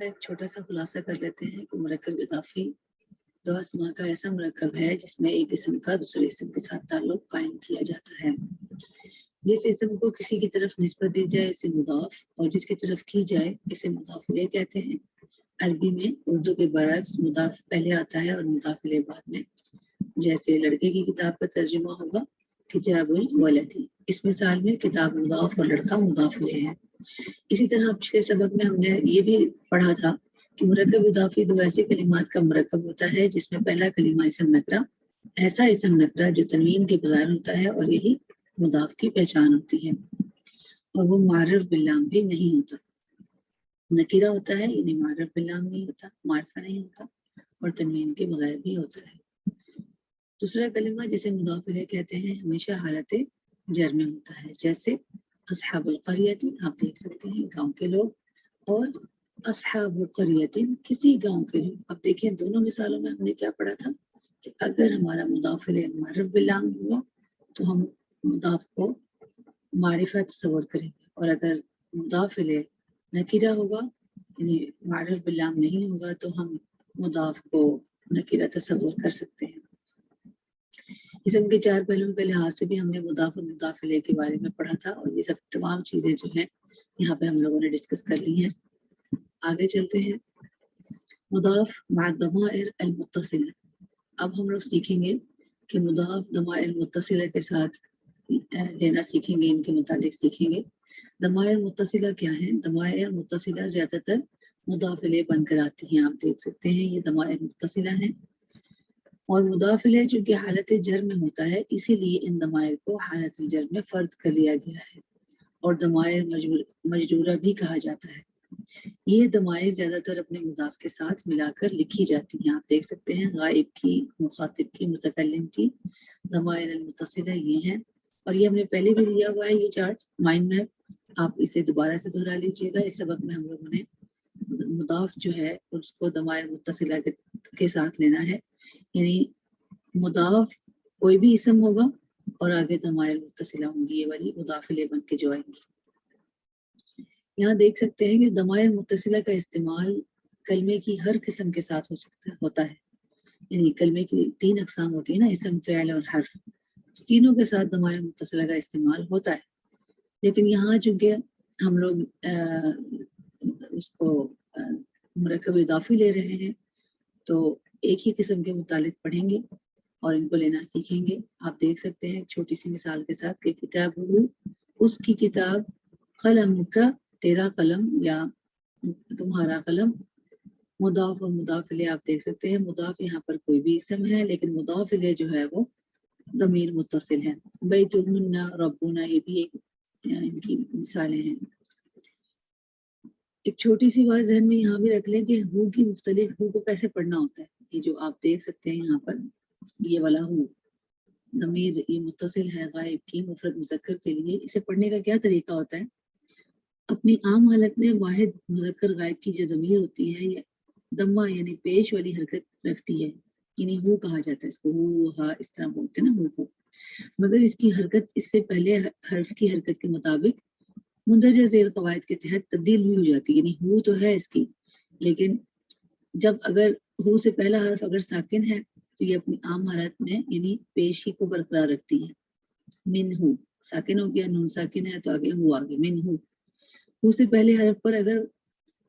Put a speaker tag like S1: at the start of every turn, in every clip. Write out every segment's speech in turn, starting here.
S1: ایک چھوٹا سا خلاصہ کر لیتے ہیں کہ مرکب اضافی دو اسما کا ایسا مرکب ہے جس میں ایک اسم کا دوسرے اسم کے ساتھ تعلق قائم کیا جاتا ہے. جس اسم کو کسی کی طرف نسبت دی جائے اسے مضاف اور جس کی طرف کی جائے اسے مضاف الیہ کہتے ہیں. عربی میں اردو کے برعکس مضاف پہلے آتا ہے اور مضاف الیہ بعد میں. جیسے لڑکے کی کتاب کا ترجمہ ہوگا کتاب الولدی. اس مثال میں کتاب مضاف اور لڑکا مضاف الیہ ہے. اسی طرح پچھلے سبق میں ہم نے یہ بھی پڑھا تھا کہ مرکب اضافی دو ایسے کلمات کا مرکب ہوتا ہے جس میں پہلا کلمہ اسم نکرہ ایسا اسم نکرہ جو تنوین کے بغیر ہوتا ہے اور یہی مضاف کی پہچان ہوتی ہے اور وہ معرف باللام بھی نہیں ہوتا. نکیرہ ہوتا ہے یعنی معرف باللام نہیں ہوتا, معرفہ نہیں ہوتا اور تنوین کے بغیر بھی ہوتا ہے. دوسرا کلمہ جسے مضاف الیہ کہتے ہیں ہمیشہ حالت جر میں ہوتا ہے. جیسے اصحاب القریۃ آپ دیکھ سکتے ہیں گاؤں کے لوگ اور اصحاب القریۃ کسی گاؤں کے لوگ. اب دیکھیں دونوں مثالوں میں ہم نے کیا پڑھا تھا کہ اگر ہمارا مضاف الیہ معرف باللام ہوگا تو ہم مضاف کو معرفہ تصور کریں گے اور اگر مضاف الیہ نکیرہ ہوگا یعنی معرف باللام نہیں ہوگا تو ہم مضاف کو نکیرہ تصور کر سکتے ہیں. اسم کے چار پہلوؤں کے لحاظ سے بھی ہم نے مضاف اور مضاف الیہ کے بارے میں پڑھا تھا اور یہ سب تمام چیزیں جو ہیں یہاں پہ ہم لوگوں نے ڈسکس کر لی ہیں. آگے چلتے ہیں. مضاف مع الضمائر المتصلہ. اب ہم لوگ سیکھیں گے کہ مضاف ضمائر متصلہ کے ساتھ لینا سیکھیں گے, ان کے متعلق سیکھیں گے. ضمائر متصلہ کیا ہیں؟ ضمائر متصلہ زیادہ تر مضاف الیہ بن کر آتی ہیں. آپ دیکھ سکتے ہیں یہ ضمائر متصلہ ہیں اور مضاف الیہ چونکہ حالت جر میں ہوتا ہے اسی لیے ان ضمائر کو حالت جر میں فرض کر لیا گیا ہے اور ضمائر مجرورہ بھی کہا جاتا ہے. یہ ضمائر زیادہ تر اپنے مضاف کے ساتھ ملا کر لکھی جاتی ہیں. آپ دیکھ سکتے ہیں غائب کی, مخاطب کی, متکلم کی ضمائر المتصلہ یہ ہیں اور یہ ہم نے پہلے بھی لیا ہوا ہے یہ چارٹ مائنڈ میپ. آپ اسے دوبارہ سے دہرا لیجیے گا. اس سبق میں ہم لوگوں نے مضاف جو ہے اس کو ضمائر متصلہ کے ساتھ لینا ہے یعنی مضاف کوئی بھی اسم ہوگا اور آگے ضمائر متصلہ ہوں گی, یہ والی مضاف الیہ بن کے جو آئیں گی. یہاں دیکھ سکتے ہیں کہ ضمائر متصلہ کا استعمال کلمے کی ہر قسم کے ساتھ ہوتا ہے یعنی کلمے کی تین اقسام ہوتی ہیں نا, اسم, فعل اور حرف. تینوں کے ساتھ ضمائر متصلہ کا استعمال ہوتا ہے لیکن یہاں چونکہ ہم لوگ اس کو مرکب اضافی لے رہے ہیں تو ایک ہی قسم کے متعلق پڑھیں گے اور ان کو لینا سیکھیں گے. آپ دیکھ سکتے ہیں ایک چھوٹی سی مثال کے ساتھ کہ کتاب اس کی کتاب, قلم کا تیرا قلم یا تمہارا قلم. مضاف اور مضاف الیہ آپ دیکھ سکتے ہیں. مضاف یہاں پر کوئی بھی اسم ہے لیکن مضاف الیہ جو ہے وہ ضمیر متصل ہے. بیتہن, ربنا, یہ بھی ایک ان کی مثالیں ہیں. ایک چھوٹی سی بات ذہن میں یہاں بھی رکھ لیں کہ ہو کی مختلف ہو کو کیسے پڑھنا ہوتا ہے. یہ جو آپ دیکھ سکتے ہیں یہاں پر یہ والا ہو ضمیر یہ متصل ہے غائب کی مفرد مذکر کے لیے. اسے پڑھنے کا کیا طریقہ ہوتا ہے؟ اپنی عام حالت میں واحد مذکر غائب کی جو ضمیر ہوتی ہے یہ ضمہ یعنی پیش والی حرکت رکھتی ہے یعنی ہو کہا جاتا ہے اس کو. ہو, ہا اس طرح بولتے ہیں نا ہو کو. مگر اس کی حرکت اس سے پہلے حرف کی حرکت کے مطابق مندرجہ ذیل قواعد کے تحت تبدیل بھی ہو جاتی ہے. یعنی ہو تو ہے اس کی لیکن جب اگر ہو سے پہلا حرف اگر ساکن ہے تو یہ اپنی عام حالت میں یعنی پیشی کو برقرار رکھتی ہے. من ہو ساکن ہو گیا, نون ساکن ہے تو آگے ہو آگے من ہو. ہو سے پہلے حرف پر اگر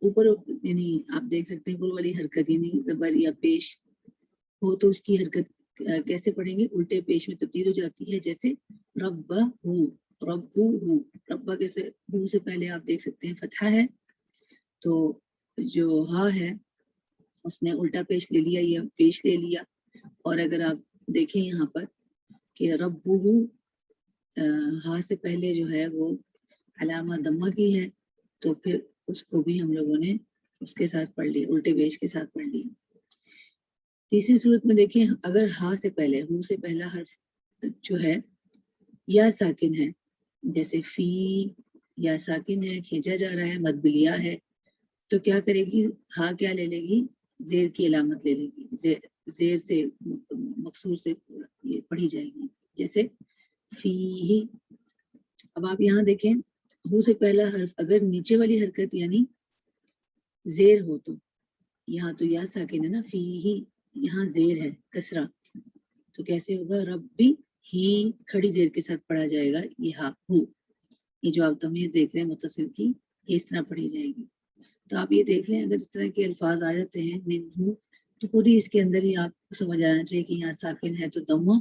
S1: اوپر یعنی آپ دیکھ سکتے ہیں اوپر والی حرکت یعنی زبر یا پیش ہو تو اس کی حرکت کیسے پڑھیں گے؟ الٹے پیش میں تبدیل ہو جاتی ہے. جیسے رب ہو, رب ہو. ربا کیسے ہو سے پہلے آپ دیکھ سکتے ہیں فتحہ ہے تو جو ہا ہے اس نے الٹا پیش لے لیا یا پیش لے لیا. اور اگر آپ دیکھیں یہاں پر کہ رب ہو ہا سے پہلے جو ہے وہ علامہ ضمہ کی ہے تو پھر اس کو بھی ہم لوگوں نے اس کے ساتھ پڑھ لی, الٹے پیش کے ساتھ پڑھ لی. تیسری صورت میں دیکھیں اگر ہا سے پہلے ہو سے پہلا حرف جو ہے یا ساکن ہے جیسے فی یا ساکن ہے کھینچا جا رہا ہے مدبلیا ہے تو کیا کرے گی؟ ہا کیا لے لے گی؟ زیر کی علامت لے لے گی. زیر سے مقصور سے یہ پڑھی جائے گی، جیسے فی ہی۔ اب آپ یہاں دیکھیں ہو سے پہلا حرف اگر نیچے والی حرکت یعنی زیر ہو تو یہاں تو یا ساکن ہے نا، فی ہی یہاں زیر ہے کسرہ، تو کیسے ہوگا؟ ربی ہی کھڑی زیر کے ساتھ پڑھا جائے گا، یہ ہا ہو، یہ جو آپ ضمیر دیکھ رہے ہیں متصل کی، یہ اس طرح پڑھی جائے گی۔ تو آپ یہ دیکھ لیں اگر اس طرح کے الفاظ آ جاتے ہیں منہو، تو خود ہی اس کے اندر ہی آپ کو سمجھ آنا چاہیے کہ یہاں ساکن ہے تو ضمہ،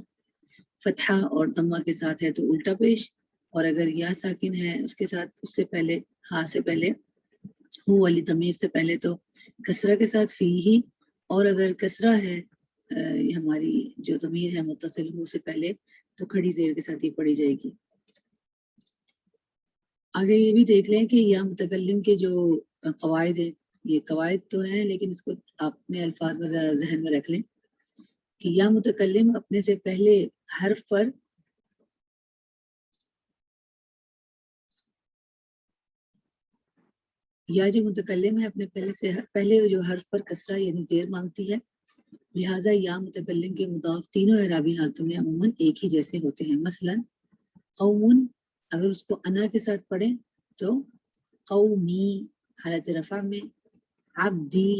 S1: فتحہ اور ضمہ کے ساتھ ہے تو الٹا پیش، اور اگر یا ساکن ہے اس کے ساتھ اس سے پہلے ہا سے پہلے ہو والی ضمیر سے پہلے تو کسرہ کے ساتھ فی ہی، اور اگر کسرہ ہے یہ ہماری جو ضمیر ہے متصل ہو سے پہلے تو کھڑی زیر کے ساتھ ہی پڑھی جائے گی۔ آگے یہ بھی دیکھ لیں کہ یا متکلم کے جو قواعد ہیں، یہ قواعد تو ہیں لیکن اس کو آپ اپنے الفاظ میں ذرا ذہن میں رکھ لیں کہ یا متکلم اپنے سے پہلے حرف پر یا جو متکلم ہے اپنے پہلے جو حرف پر کسرہ یعنی زیر مانگتی ہے، لہٰذا یا متکلم کے مضاف تینوں اعرابی حالتوں میں عموماً ایک ہی جیسے ہوتے ہیں۔ مثلا قومن اگر اس کو انا کے ساتھ پڑھیں تو قومی حالت رفع میں، عبدی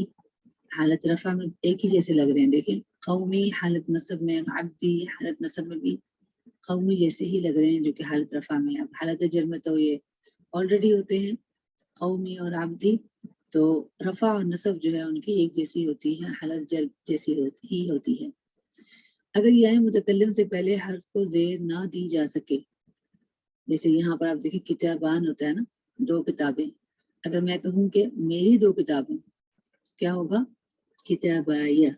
S1: حالت رفع میں ایک ہی جیسے لگ رہے ہیں، دیکھیں قومی حالت نصب میں، عبدی حالت نصب میں بھی قومی جیسے ہی لگ رہے ہیں جو کہ حالت رفع میں۔ اب حالت جر میں تو یہ آلریڈی ہوتے ہیں قومی اور عبدی، تو رفع اور نصب جو ہے ان کی ایک جیسی ہوتی ہے، حالت جر جیسی ہی ہوتی ہے۔ اگر یہ متکلم سے پہلے حرف کو زیر نہ دی جا سکے، جیسے یہاں پر آپ دیکھیں کتابان ہوتا ہے نا، دو کتابیں، اگر میں کہوں کہ میری دو کتابیں، کیا ہوگا؟ کتابایا،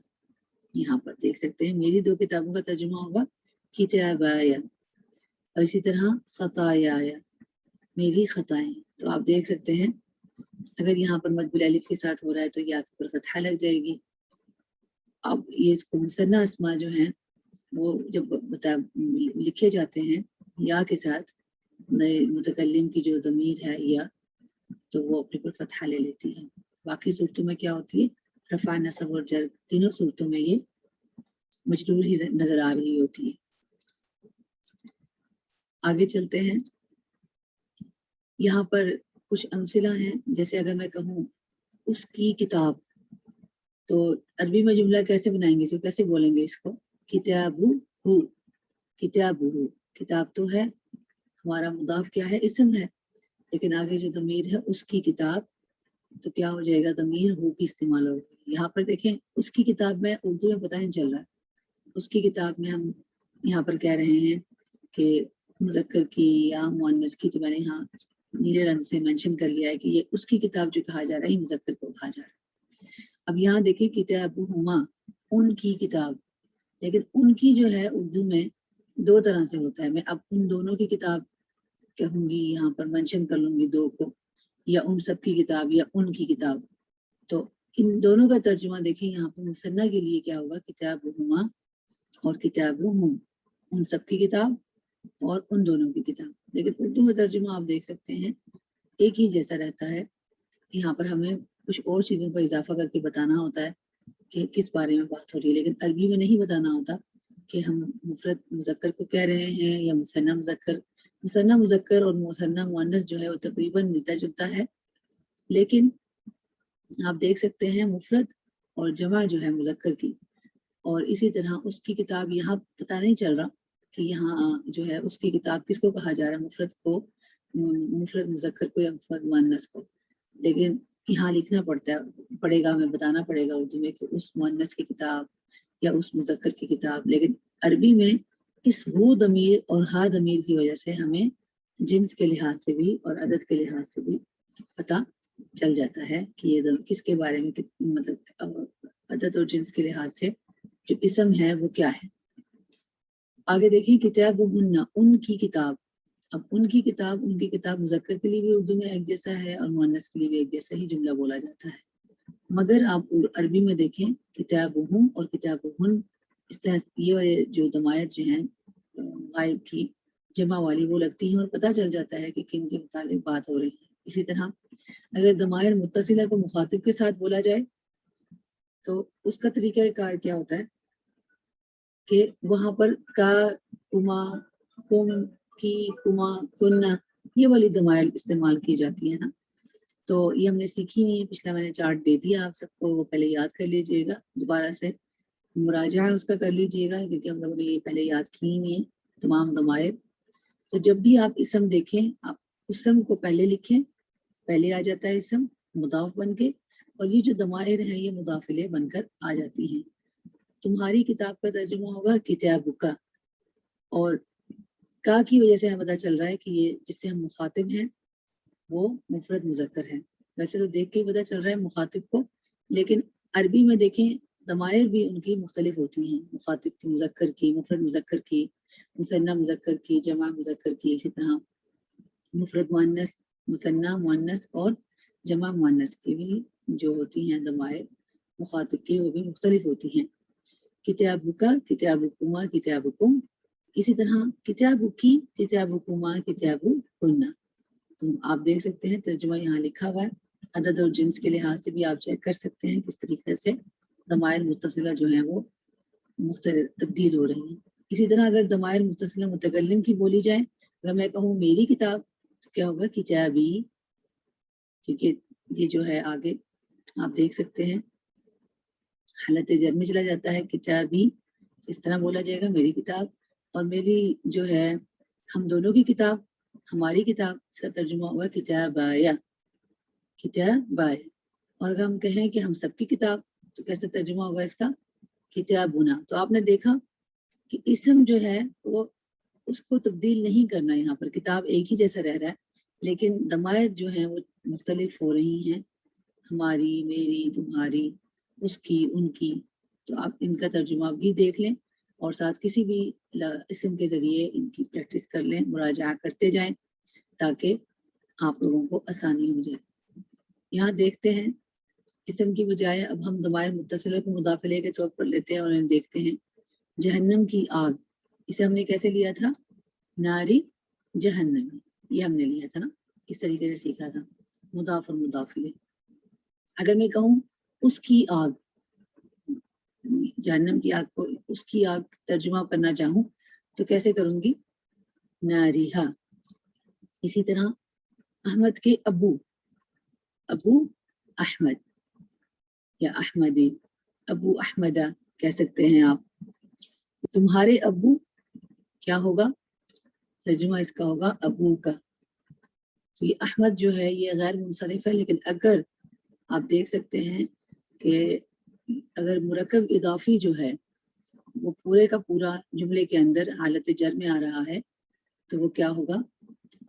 S1: یہاں پر دیکھ سکتے ہیں میری دو کتابوں کا ترجمہ ہوگا کتابایا، اور اسی طرح خطایا، میری خطائیں، تو آپ دیکھ سکتے ہیں اگر یہاں پر مد الف کے ساتھ ہو رہا ہے تو یا پر فتحہ لگ جائے گی۔ اب یہ اس کو مثنی اسما جو ہیں وہ جب لکھے جاتے ہیں یا کے ساتھ، نئے متکلم کی جو ضمیر ہے یا، تو وہ اپنے پر فتحہ لے لیتی ہے۔ باقی صورتوں میں کیا ہوتی ہے؟ رفع نصب اور جر، تینوں صورتوں میں یہ مجرور ہی نظر آ رہی ہوتی ہے۔ آگے چلتے ہیں، یہاں پر کچھ امثلہ ہیں، جیسے اگر میں کہوں اس کی کتاب، تو عربی میں جملہ کیسے بنائیں گے، کیسے بولیں گے اس کو؟ کتابو ہو، کتابو ہو، کتاب تو ہے، ہمارا مضاف کیا ہے؟ اسم ہے، لیکن آگے جو ضمیر ہے اس کی کتاب، تو کیا ہو جائے گا؟ ضمیر ہو کی استعمال ہوگی۔ یہاں پر دیکھیں اس کی کتاب میں اردو میں پتہ نہیں چل رہا ہے، اس کی کتاب میں ہم یہاں پر کہہ رہے ہیں کہ مذکر کی یا مؤنث کی، تو میں نے یہاں نیلے رنگ سے مینشن کر لیا ہے کہ یہ اس کی کتاب جو کہا جا رہا ہے یہ مذکر کو کہا جا رہا ہے۔ اب یہاں دیکھیں کتابہما، ان کی کتاب، لیکن ان کی جو ہے اردو میں دو طرح سے ہوتا ہے، میں اب ان دونوں کی کتاب کہوں گی، یہاں پر مینشن کر لوں گی دو کو، یا ان سب کی کتاب یا ان کی کتاب، تو ان دونوں کا ترجمہ دیکھیں یہاں پر مثنیٰ کے لیے کیا ہوگا؟ کتابہما اور کتابہم، ان سب کی کتاب اور ان دونوں کی کتاب، لیکن اردو میں ترجمہ آپ دیکھ سکتے ہیں ایک ہی جیسا رہتا ہے۔ یہاں پر ہمیں کچھ اور چیزوں کا اضافہ کر کے بتانا ہوتا ہے کہ کس بارے میں بات ہو رہی ہے، لیکن عربی میں نہیں بتانا ہوتا کہ ہم مفرد مذکر کو کہہ رہے ہیں یا مثنیٰ مذکر۔ مثنیٰ مذکر اور مثنیٰ مؤنث جو ہے وہ تقریباً ملتا جلتا ہے، لیکن آپ دیکھ سکتے ہیں مفرد اور جمع جو ہے مذکر کی، اور اسی طرح اس کی کتاب، یہاں پتہ نہیں چل رہا کہ یہاں جو ہے اس کی کتاب کس کو کہا جا رہا ہے، مفرد کو، مفرد مذکر کو یا مفرد مؤنث کو، لیکن یہاں لکھنا پڑے گا، ہمیں بتانا پڑے گا اردو میں کہ اس مؤنث کی کتاب یا اس مذکر کی کتاب، لیکن عربی میں اس ہو ضمیر اور ہا ضمیر کی وجہ سے ہمیں جنس کے لحاظ سے بھی اور عدد کے لحاظ سے بھی پتہ چل جاتا ہے کہ یہ کس کے بارے میں، مطلب عدد اور جنس کے لحاظ سے جو اسم ہے وہ کیا ہے۔ آگے دیکھیں کتابہن، ان کی کتاب، اب ان کی کتاب مذکر کے لیے بھی اردو میں ایک جیسا ہے اور مؤنث کے لیے بھی ایک جیسا ہی جملہ بولا جاتا ہے، مگر آپ عربی میں دیکھیں کتابہم اور کتابہن، اس طرح یہ جو ضمائر جو ہیں غائب کی جمع والی وہ لگتی ہیں اور پتہ چل جاتا ہے کہ کن کے متعلق بات ہو رہی ہے۔ اسی طرح اگر ضمائر متصلہ کو مخاطب کے ساتھ بولا جائے تو اس کا طریقہ کار کیا ہوتا ہے؟ کہ وہاں پر کا، کما، کم، کی، کما، کننا، یہ والی ضمائر استعمال کی جاتی ہے نا. تو یہ ہم نے سیکھی نہیں ہے، پچھلا میں نے چارٹ دے دیا آپ سب کو، وہ پہلے یاد کر لیجئے گا، دوبارہ سے مراجعہ اس کا کر لیجئے گا، کیونکہ ہم لوگوں نے یہ پہلے یاد کی نہیں ہے تمام ضمائر. تو جب بھی آپ اسم دیکھیں، آپ اسم کو پہلے لکھیں، پہلے آ جاتا ہے اسم مضاف بن کے، اور یہ جو ضمائر ہیں یہ مضاف الیہ بن کر آ جاتی ہیں. تمہاری کتاب کا ترجمہ ہوگا کتاب کا، اور کا کی وجہ سے ہمیں پتہ چل رہا ہے کہ یہ جس سے ہم مخاطب ہیں وہ مفرد مذکر ہے. ویسے تو دیکھ کے ہی پتہ چل رہا ہے مخاطب کو، لیکن عربی میں دیکھیں ضمائر بھی ان کی مختلف ہوتی ہیں، مخاطب کی، مذکر کی، مفرد مذکر کی، مثنی مذکر کی، جمع مذکر کی، اسی طرح مفرد مؤنث، مثنی مؤنث اور جمع مؤنث کی بھی جو ہوتی ہیں ضمائر مخاطب کی، وہ بھی مختلف ہوتی ہیں. کتابک، کتابکما، کتابکم، اسی طرح کتابکی، کتابکما، کتابکن. آپ دیکھ سکتے ہیں ترجمہ یہاں لکھا ہوا ہے، عدد اور جنس کے لحاظ سے بھی آپ چیک کر سکتے ہیں کس طریقے سے ضمائر متصلہ جو ہیں وہ مختلف تبدیل ہو رہی ہیں. اسی طرح اگر ضمائر متصلہ متکلم کی بولی جائے، اگر میں کہوں میری کتاب تو کیا ہوگا کتابی، کیونکہ یہ جو ہے آگے آپ دیکھ سکتے ہیں حالت جر میں چلا جاتا ہے کتابی، اس طرح بولا جائے گا میری کتاب. اور میری جو ہے ہم دونوں کی کتاب، ہماری کتاب، اس کا ترجمہ ہوگا کتابایا، کتابایا. اور اگر ہم کہیں کہ ہم سب کی کتاب تو کیسے ترجمہ ہوگا اس کا کتابنا. تو آپ نے دیکھا کہ اسم جو ہے وہ اس کو تبدیل نہیں کرنا، یہاں پر کتاب ایک ہی جیسا رہ رہا ہے، لیکن ضمائر جو ہیں وہ مختلف ہو رہی ہیں، ہماری، میری، تمہاری، اس کی، ان کی. تو آپ ان کا ترجمہ بھی دیکھ لیں اور ساتھ کسی بھی اسم کے ذریعے ان کی پریکٹس کر لیں، مراجعہ کرتے جائیں تاکہ آپ لوگوں کو آسانی ہو جائے. یہاں دیکھتے ہیں اسم کی بجائے اب ہم ضمائر متصلہ کو مضاف الیہ کے طور پر لیتے ہیں اور انہیں دیکھتے ہیں. جہنم کی آگ، اسے ہم نے کیسے لیا تھا؟ ناری جہنم، یہ ہم نے لیا تھا نا، اس طریقے سے سیکھا تھا، مضاف اور مضاف الیہ. اگر میں کہوں اس کی آگ، جہنم کی آگ کو اس کی آگ ترجمہ کرنا چاہوں تو کیسے کروں گی؟ ناریہا. اسی طرح احمد کے ابو، ابو احمد یا احمدی، ابو احمدہ کہہ سکتے ہیں آپ. تمہارے ابو کیا ہوگا؟ ترجمہ اس کا ہوگا ابو کا. تو یہ احمد جو ہے یہ غیر منصرف ہے، لیکن اگر آپ دیکھ سکتے ہیں کہ اگر مرکب اضافی جو ہے وہ پورے کا پورا جملے کے اندر حالت جر میں آ رہا ہے تو وہ کیا ہوگا؟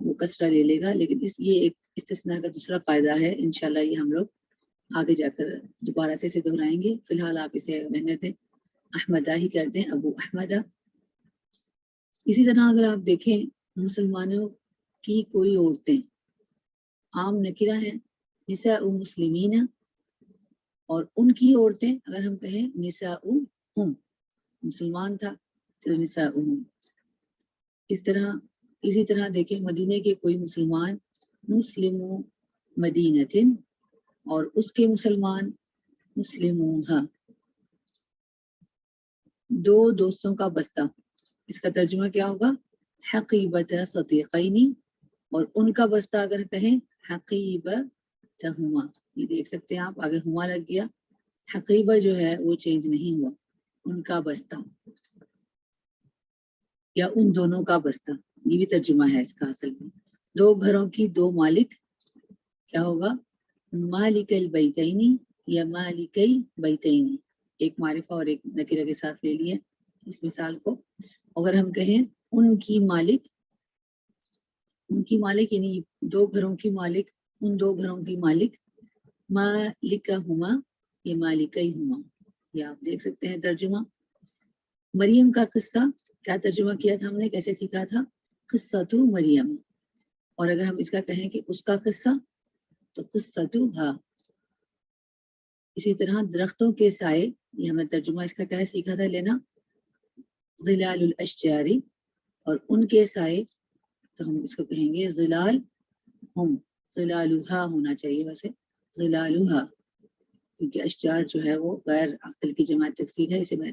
S1: وہ کسرہ لے لے گا. لیکن یہ ایک استثناء کا دوسرا فائدہ ہے، انشاءاللہ یہ ہم لوگ آگے جا کر دوبارہ سے اسے دہرائیں گے. فی الحال آپ اسے رہنے دیں، احمدہ ہی کر دیں، ابو احمدہ. اسی طرح اگر آپ دیکھیں مسلمانوں کی کوئی عورتیں، عام نکرہ ہیں نساء مسلمین، اور ان کی عورتیں اگر ہم کہیں نساء ہم، مسلمان تھا تو نساء ہم. اسی طرح دیکھیں مدینے کے کوئی مسلمان، مسلم مدینۃ، اور اس کے مسلمان مسلموہا، دو دوستوں کا بستہ. اس کا ترجمہ کیا ہوگا؟ حقیبۃ صدیقین، اور ان کا بستہ اگر کہیں حقیبتہما. یہ دیکھ سکتے ہیں آپ آگے ہما لگ گیا، حقیبہ جو ہے وہ چینج نہیں ہوا، ان کا بستہ یا ان دونوں کا بستہ، یہ بھی ترجمہ ہے اس کا اصل میں. دو گھروں کی دو مالک کیا ہوگا؟ مالک البیتین یا مالکی بیتین. ایک معرفہ اور ایک نکرہ کے ساتھ لے لیے اس مثال کو. اگر ہم کہیں ان کی مالک، ان کی مالک یعنی دو گھروں کی مالک، ان دو گھروں کی مالک، مالکہما یا مالکیہما. یہ آپ دیکھ سکتے ہیں ترجمہ. مریم کا قصہ کیا ترجمہ کیا تھا ہم نے، کیسے سیکھا تھا؟ قصۃ مریم. اور اگر ہم اس کا کہیں کہ اس کا قصہ تو قصتھا. اسی طرح درختوں کے سائے، یہ ہم نے ترجمہ اس کا کیا سیکھا تھا لینا؟ ظلال الاشجار، اور ان کے سائے تو ہم اس کو کہیں گے ظلال ہم، ظلالھا ہونا چاہیے ویسے، ظلالھا، کیونکہ اشجار جو ہے وہ غیر عقل کی جمع تکسیر ہے، اسے میں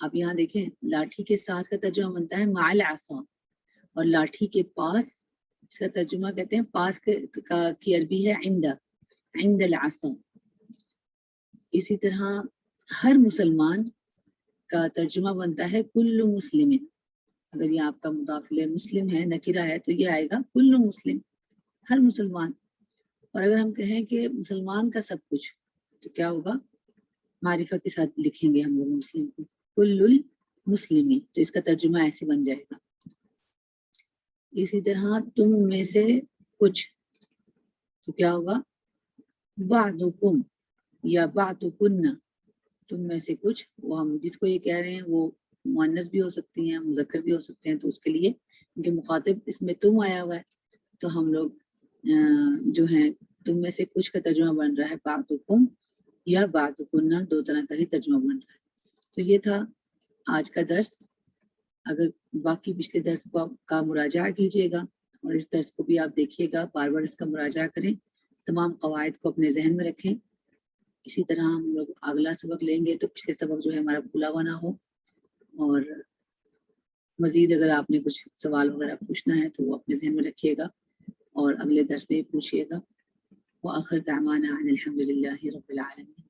S1: آپ یہاں دیکھیں لاٹھی کے ساتھ کا ترجمہ بنتا ہے مع العصا، اور لاٹھی کے پاس اس کا ترجمہ کہتے ہیں پاس کی عربی ہے عند العصا۔ اسی طرح ہر مسلمان کا ترجمہ بنتا ہے کل مسلم، اگر یہ آپ کا مضاف الیہ مسلم ہے نکرہ ہے تو یہ آئے گا کل مسلم، ہر مسلمان۔ اور اگر ہم کہیں کہ مسلمان کا سب کچھ تو کیا ہوگا، معرفہ کے ساتھ لکھیں گے ہم لوگ مسلم کو کل المسلمین، تو اس کا ترجمہ ایسے بن جائے گا۔ اسی طرح تم میں سے کچھ تو کیا ہوگا بعضکم یا بعضکن، تم میں سے کچھ، وہ ہم جس کو یہ کہہ رہے ہیں وہ مؤنث بھی ہو سکتی ہیں مذکر بھی ہو سکتے ہیں، تو اس کے لیے کیونکہ مخاطب اس میں تم آیا ہوا ہے تو ہم لوگ جو ہیں تم میں سے کچھ کا ترجمہ بن رہا ہے بعضکم یا بعضکن، دو طرح کا ہی ترجمہ بن رہا ہے۔ تو یہ تھا آج کا درس۔ اگر باقی پچھلے درس کا مراجعہ کیجیے گا اور اس درس کو بھی آپ دیکھیے گا، بار بار اس کا مراجعہ کریں، تمام قواعد کو اپنے ذہن میں رکھیں۔ اسی طرح ہم لوگ اگلا سبق لیں گے تو پچھلے سبق جو ہے ہمارا بھولا ہوا نہ ہو، اور مزید اگر آپ نے کچھ سوال وغیرہ پوچھنا ہے تو وہ اپنے ذہن میں رکھیے گا اور اگلے درس میں پوچھیے گا۔ وآخر دعوانا ان الحمد للہ رب العالمین۔